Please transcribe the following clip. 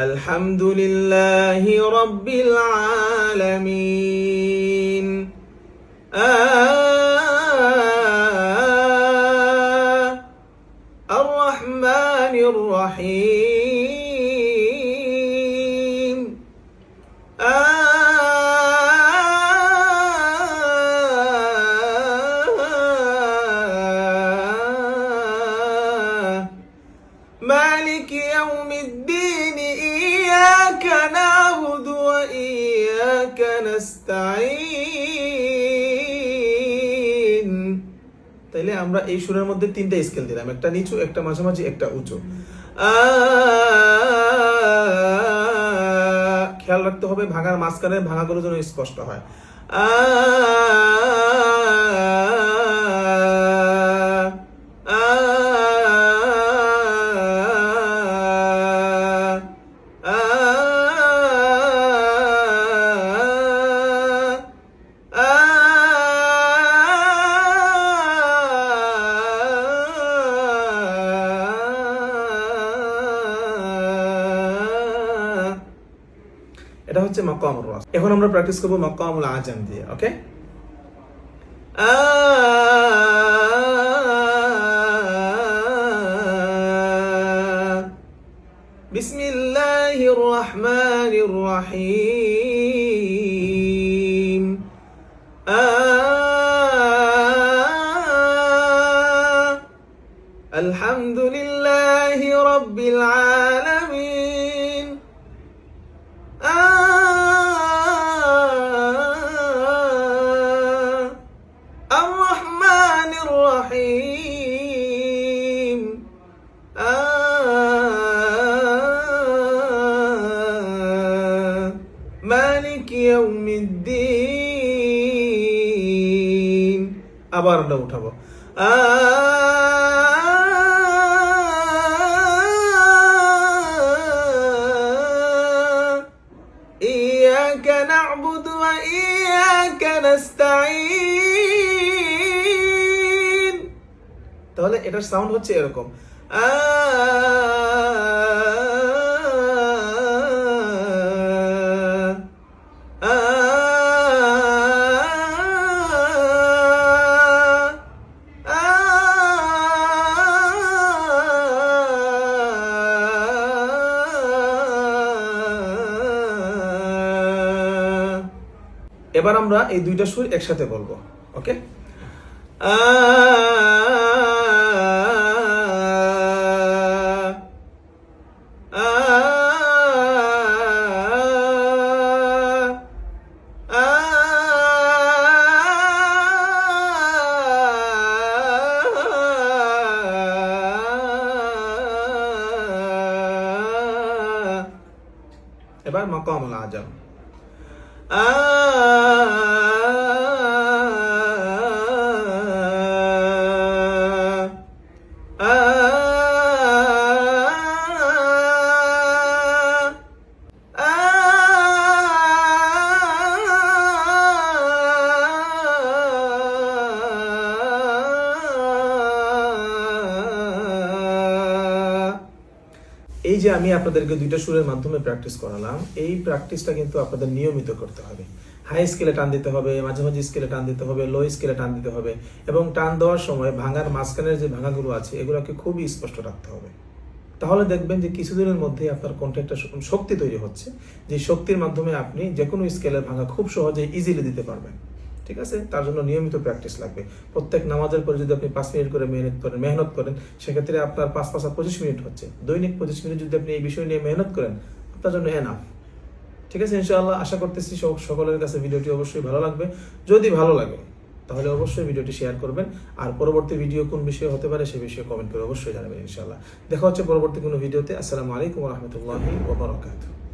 আলহামদুলিল্লাহি রাব্বিল আলামিন। আর রহমানির রহিম। مالك يوم الدين إياك نعبد وإياك نستعين। তাইলে আমরা এই সুরের মধ্যে তিনটা স্কেল দিলাম, একটা নিচু, একটা মাঝামাঝি, একটা উঁচু। খেয়াল রাখতে হবে ভাঙার মাঝখানে ভাঙাগুলো যেন স্পষ্ট হয়। এটা হচ্ছে মাকামুর রাস। এখন আমরা প্র্যাকটিস করব মাকামুল আজাম দিয়ে। ওকে, বিসমিল্লাহির রহমানির রহিম। আলহামদুলিল্লাহি রাব্বিল আলামিন। الرحمن الرحيم. مالك يوم الدين. আবার আমরা উঠাবো। إياك نعبد وإياك نستعين. তাহলে এটার সাউন্ড হচ্ছে এরকম। এবার আমরা এই দুইটা সুর একসাথে বলবো। ওকে, এবার মাকামুল আজাম। এই যে আমি আপনাদেরকে দুইটা সুরের মাধ্যমে প্র্যাকটিস করালাম, এই প্র্যাকটিসটা কিন্তু আপনাদের নিয়মিত করতে হবে। হাই স্কেলে টান দিতে হবে, মাঝামাঝি স্কেলে টান দিতে হবে, লো স্কেলে টান দিতে হবে, এবং টান দেওয়ার সময় ভাঙার মাঝখানের যে ভাঙাগুলো আছে এগুলোকে খুবই স্পষ্ট রাখতে হবে। তাহলে দেখবেন যে কিছুদিনের মধ্যেই আপনার কণ্ঠে একটা শক্তি তৈরি হচ্ছে, যে শক্তির মাধ্যমে আপনি যে কোনো স্কেলের ভাঙা খুব সহজে ইজিলি দিতে পারবেন। ঠিক আছে, তার জন্য নিয়মিত প্র্যাকটিস লাগবে। প্রত্যেক নামাজের পরে যদি আপনি 5 মিনিট করে মেহনত করেন, সেক্ষেত্রে আপনার 5-5 25 মিনিট হচ্ছে। দৈনিক 25 মিনিট যদি আপনি এই বিষয় নিয়ে মেহনত করেন, আপনার জন্য এনাফ। ঠিক আছে, ইনশাআল্লাহ আশা করতেছি সকলের কাছে ভিডিওটি অবশ্যই ভালো লাগবে। যদি ভালো লাগে তাহলে অবশ্যই ভিডিওটি শেয়ার করবেন, আর পরবর্তী ভিডিও কোন বিষয়ে হতে পারে সে বিষয়ে কমেন্ট করে অবশ্যই জানাবেন। ইনশাআল্লাহ দেখা হচ্ছে পরবর্তী কোনো ভিডিওতে। আসসালামু আলাইকুম ওয়া রাহমাতুল্লাহি ওয়া বারাকাতুহু।